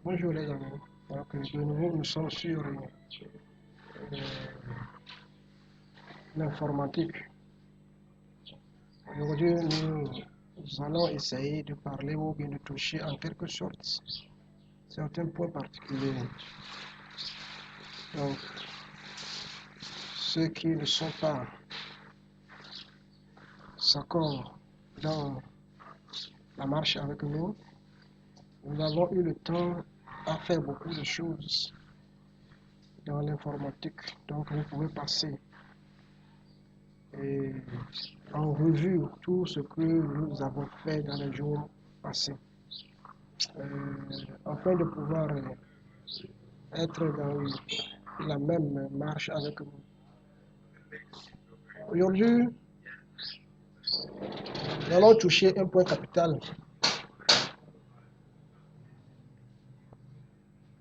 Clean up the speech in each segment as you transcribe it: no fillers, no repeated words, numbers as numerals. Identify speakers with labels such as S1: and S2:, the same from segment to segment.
S1: Bonjour les amis. Donc, de nouveau, nous sommes sur l'informatique. Aujourd'hui, nous allons essayer de parler ou bien de toucher en quelque sorte certains points particuliers. Donc, ceux qui ne sont pas s'accordent dans la marche avec nous, nous avons eu le temps à faire beaucoup de choses dans l'informatique. Donc, vous pouvez passer et en revue tout ce que nous avons fait dans les jours passés, afin de pouvoir être dans la même marche avec vous. Aujourd'hui, nous allons toucher un point capital.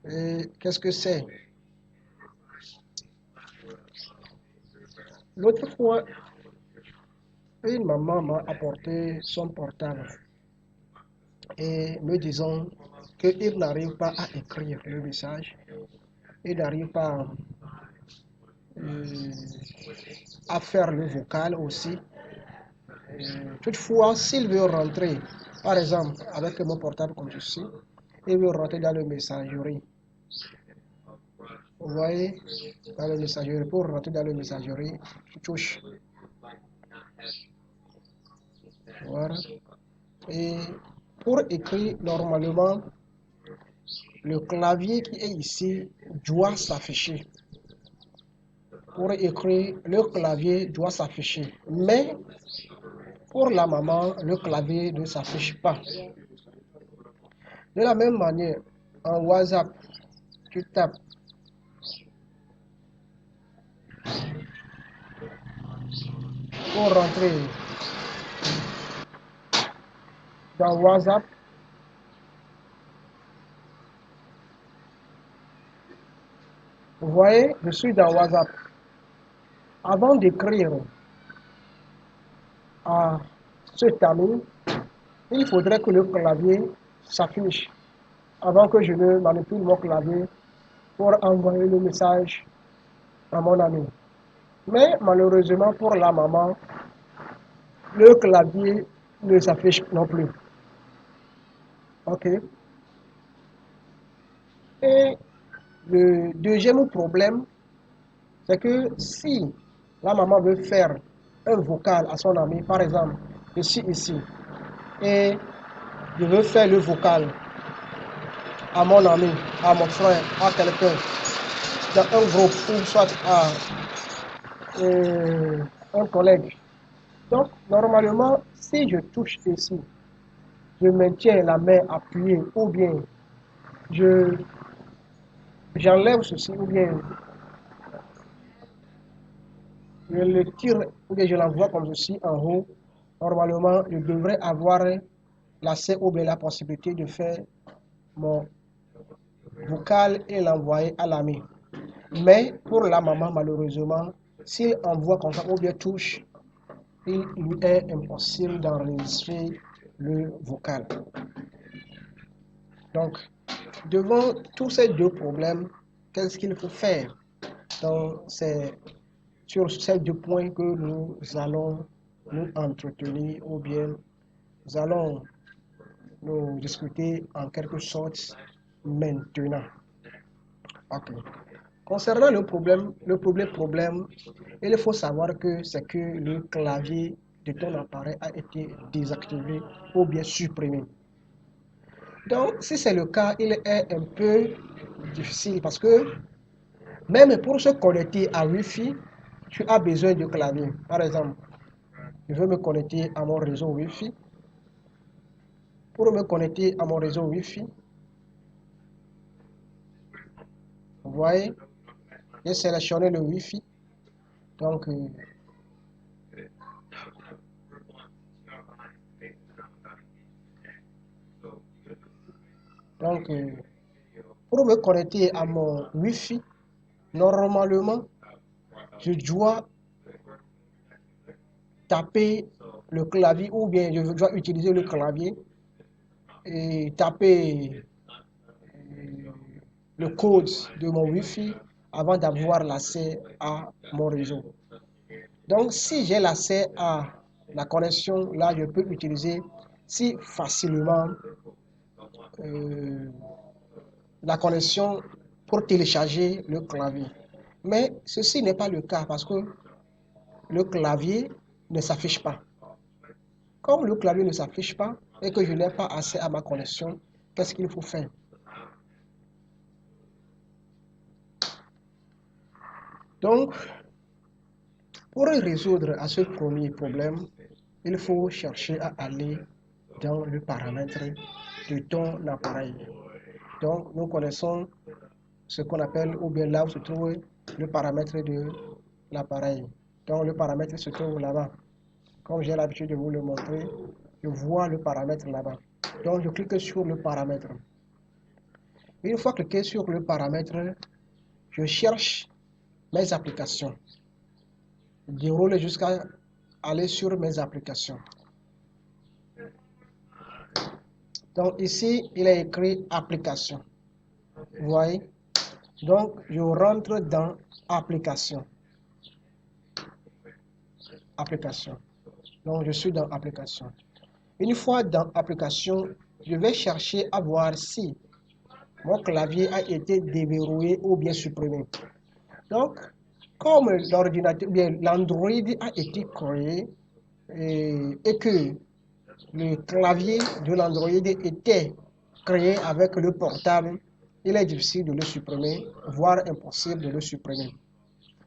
S1: Et qu'est-ce que c'est? L'autre fois, une maman m'a apporté son portable et me disant qu'il n'arrive pas à écrire le message, il n'arrive pas à faire le vocal aussi. Toutefois, s'il veut rentrer, par exemple, avec mon portable comme ceci, il veut rentrer dans le messagerie. Vous voyez, dans le messagerie, pour rentrer dans le messagerie, tu touches. Voilà. Et pour écrire normalement, le clavier qui est ici doit s'afficher. Pour écrire, le clavier doit s'afficher. Mais pour la maman, le clavier ne s'affiche pas. De la même manière, en WhatsApp, tu tapes pour rentrer dans WhatsApp. Vous voyez, je suis dans WhatsApp. Avant d'écrire à cet ami, il faudrait que le clavier s'affiche avant que je ne manipule mon clavier pour envoyer le message à mon ami. Mais malheureusement pour la maman, le clavier ne s'affiche non plus. OK. Et le deuxième problème, c'est que si la maman veut faire un vocal à son ami, par exemple, je suis ici, et je veux faire le vocal à mon ami, à mon frère, à quelqu'un, dans un groupe ou soit à un collègue. Donc, normalement, si je touche ici, je maintiens la main appuyée ou bien j'enlève ceci ou bien je le tire ou bien je l'envoie comme ceci en haut, normalement, je devrais avoir l'accès ou bien la possibilité de faire mon vocal et l'envoyer à l'ami. Mais pour la maman, malheureusement, s'il envoie comme ça ou bien touche, il lui est impossible d'enregistrer le vocal. Donc, devant tous ces deux problèmes, qu'est-ce qu'il faut faire? Donc, c'est sur ces deux points que nous allons nous entretenir ou bien nous allons nous discuter en quelque sorte maintenant. Ok. Concernant le premier problème, il faut savoir que c'est que le clavier de ton appareil a été désactivé ou bien supprimé. Donc, si c'est le cas, il est un peu difficile parce que même pour se connecter à Wi-Fi, tu as besoin de clavier. Par exemple, je veux me connecter à mon réseau Wi-Fi. Pour me connecter à mon réseau Wi-Fi, vous voyez, j'ai sélectionné le Wi-Fi. Donc, donc pour me connecter à mon Wi-Fi, normalement, je dois taper le clavier ou bien je dois utiliser le clavier et taper le code de mon Wi-Fi avant d'avoir l'accès à mon réseau. Donc, si j'ai l'accès à la connexion, là, je peux utiliser si facilement la connexion pour télécharger le clavier. Mais ceci n'est pas le cas parce que le clavier ne s'affiche pas. Comme le clavier ne s'affiche pas et que je n'ai pas accès à ma connexion, qu'est-ce qu'il faut faire? Donc, pour résoudre à ce premier problème, il faut chercher à aller dans le paramètre de ton appareil. Donc, nous connaissons ce qu'on appelle, ou bien là où se trouve le paramètre de l'appareil. Donc, le paramètre se trouve là-bas. Comme j'ai l'habitude de vous le montrer, je vois le paramètre là-bas. Donc, je clique sur le paramètre. Une fois cliqué sur le paramètre, je cherche mes applications. Je déroule jusqu'à aller sur mes applications. Donc, ici, il est écrit application. Vous voyez? Donc, je rentre dans application. Application. Donc, je suis dans application. Une fois dans application, je vais chercher à voir si mon clavier a été déverrouillé ou bien supprimé. Donc, comme l'ordinateur, bien l'Android a été créé et que le clavier de l'Android était créé avec le portable, il est difficile de le supprimer, voire impossible de le supprimer.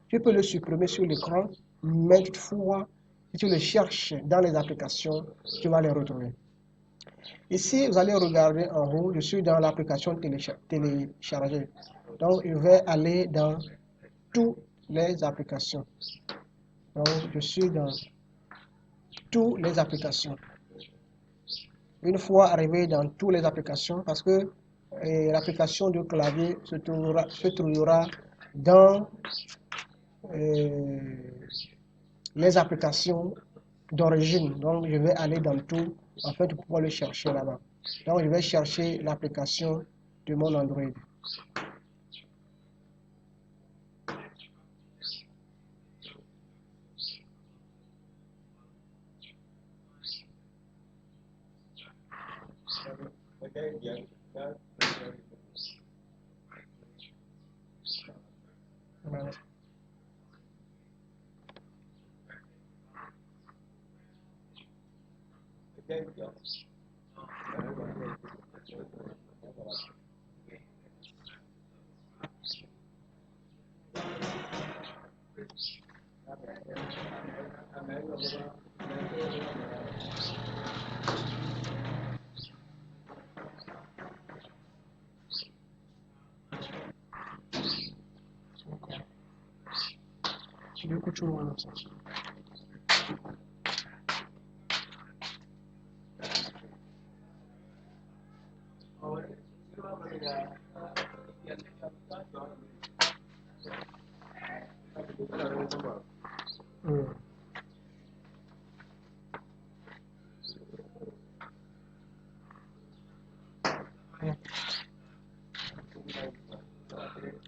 S1: Tu peux le supprimer sur l'écran, mais toutefois, si tu le cherches dans les applications, tu vas les retrouver. Ici, vous allez regarder en haut, je suis dans l'application téléchargée. Donc, je vais aller dans toutes les applications. Donc, je suis dans toutes les applications. Une fois arrivé dans toutes les applications, parce que l'application de clavier se trouvera dans les applications d'origine. Donc, je vais aller dans tout afin de pouvoir le chercher là-bas. Donc, je vais chercher l'application de mon Android. Voilà. Du coup, tu vois dans ça.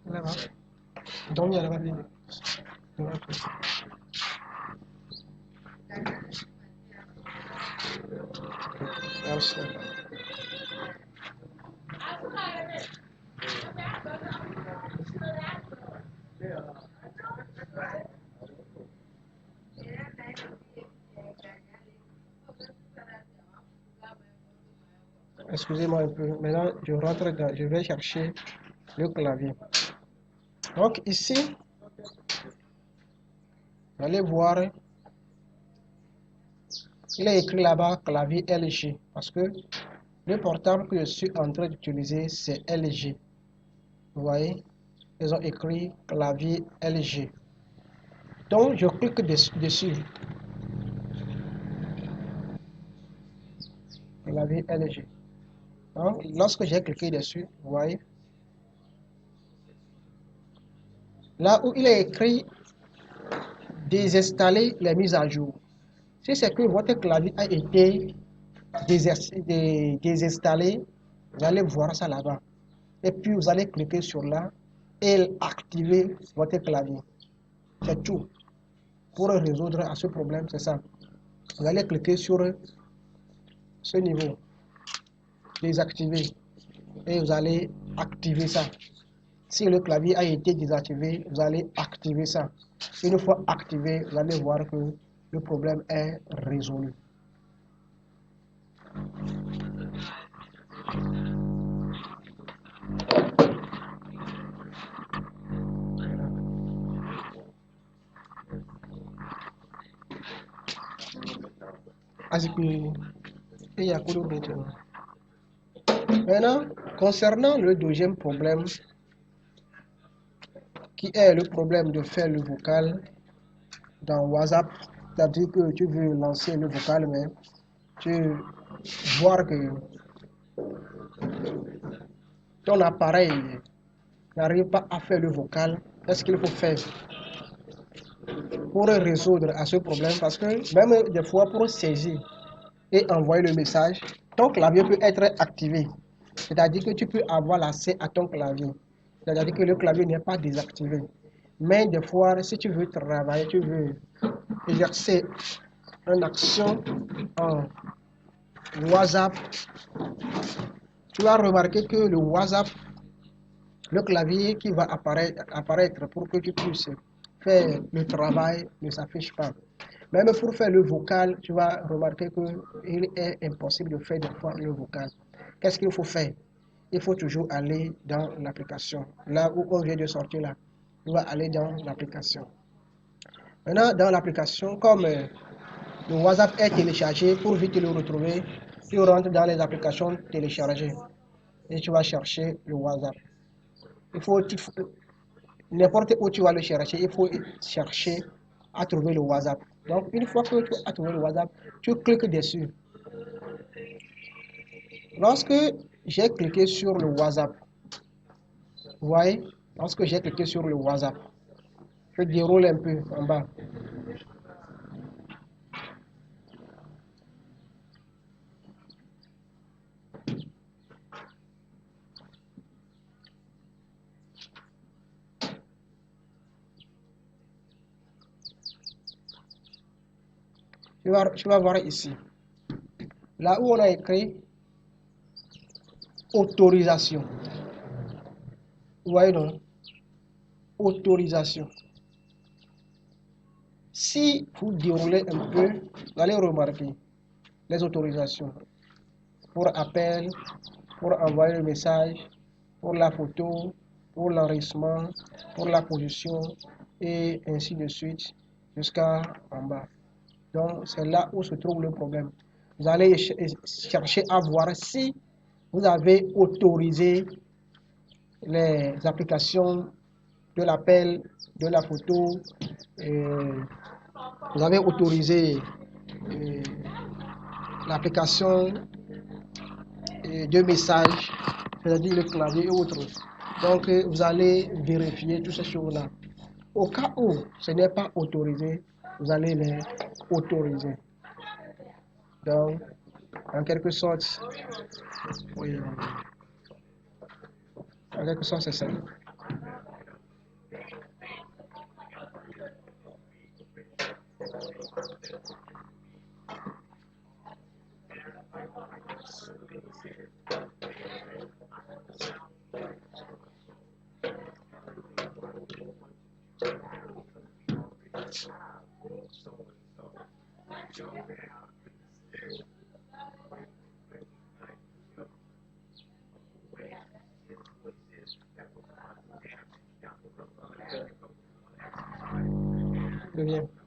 S1: Là-bas. Donc, il y a là-bas. Excusez-moi un peu. Maintenant, je rentre dans, je vais chercher le clavier. Donc ici, vous allez voir, il est écrit là-bas clavier LG parce que le portable que je suis en train d'utiliser, c'est LG. Vous voyez, ils ont écrit clavier LG. Donc, je clique dessus. Clavier LG. Donc, lorsque j'ai cliqué dessus, vous voyez, là où il est écrit désinstaller les mises à jour. Si c'est que votre clavier a été désinstallé, vous allez voir ça là-bas. et puis vous allez cliquer sur là et activer votre clavier. C'est tout. Pour résoudre à ce problème, c'est ça. Vous allez cliquer sur ce niveau, désactiver, et vous allez activer ça. Si le clavier a été désactivé, vous allez activer ça. Une fois activé, vous allez voir que le problème est résolu. Maintenant, concernant le deuxième problème, qui est le problème de faire le vocal dans WhatsApp, c'est-à-dire que tu veux lancer le vocal, mais tu vois que ton appareil n'arrive pas à faire le vocal. Qu'est-ce qu'il faut faire pour résoudre à ce problème? Parce que même des fois, pour saisir et envoyer le message, ton clavier peut être activé. C'est-à-dire que tu peux avoir l'accès à ton clavier. C'est-à-dire que le clavier n'est pas désactivé. Mais des fois, si tu veux travailler, tu veux exercer une action en WhatsApp, tu vas remarquer que le WhatsApp, le clavier qui va apparaître pour que tu puisses faire le travail ne s'affiche pas. Même pour faire le vocal, tu vas remarquer qu'il est impossible de faire des fois le vocal. Qu'est-ce qu'il faut faire? Il faut toujours aller dans l'application. Là où on vient de sortir là, tu vas aller dans l'application. Maintenant, dans l'application, comme le WhatsApp est téléchargé, pour vite le retrouver, tu rentres dans les applications téléchargées et tu vas chercher le WhatsApp. N'importe où tu vas le chercher, il faut chercher à trouver le WhatsApp. Donc, une fois que tu as trouvé le WhatsApp, tu cliques dessus. Lorsque j'ai cliqué sur le WhatsApp, vous voyez, lorsque j'ai cliqué sur le WhatsApp, je déroule un peu en bas. Tu vas voir ici. Là où on a écrit autorisation. Vous voyez donc, autorisation. Si vous déroulez un peu, vous allez remarquer les autorisations pour appel, pour envoyer le message, pour la photo, pour l'enregistrement, pour la position et ainsi de suite jusqu'à en bas. Donc c'est là où se trouve le problème. Vous allez chercher à voir si vous avez autorisé les applications de l'appel, de la photo, vous avez autorisé l'application de messages, c'est-à-dire le clavier et autres. Donc, vous allez vérifier toutes ces choses-là. Au cas où ce n'est pas autorisé, vous allez les autoriser. Donc, en quelque sorte, oui, en quelque sorte, c'est ça. Très bien.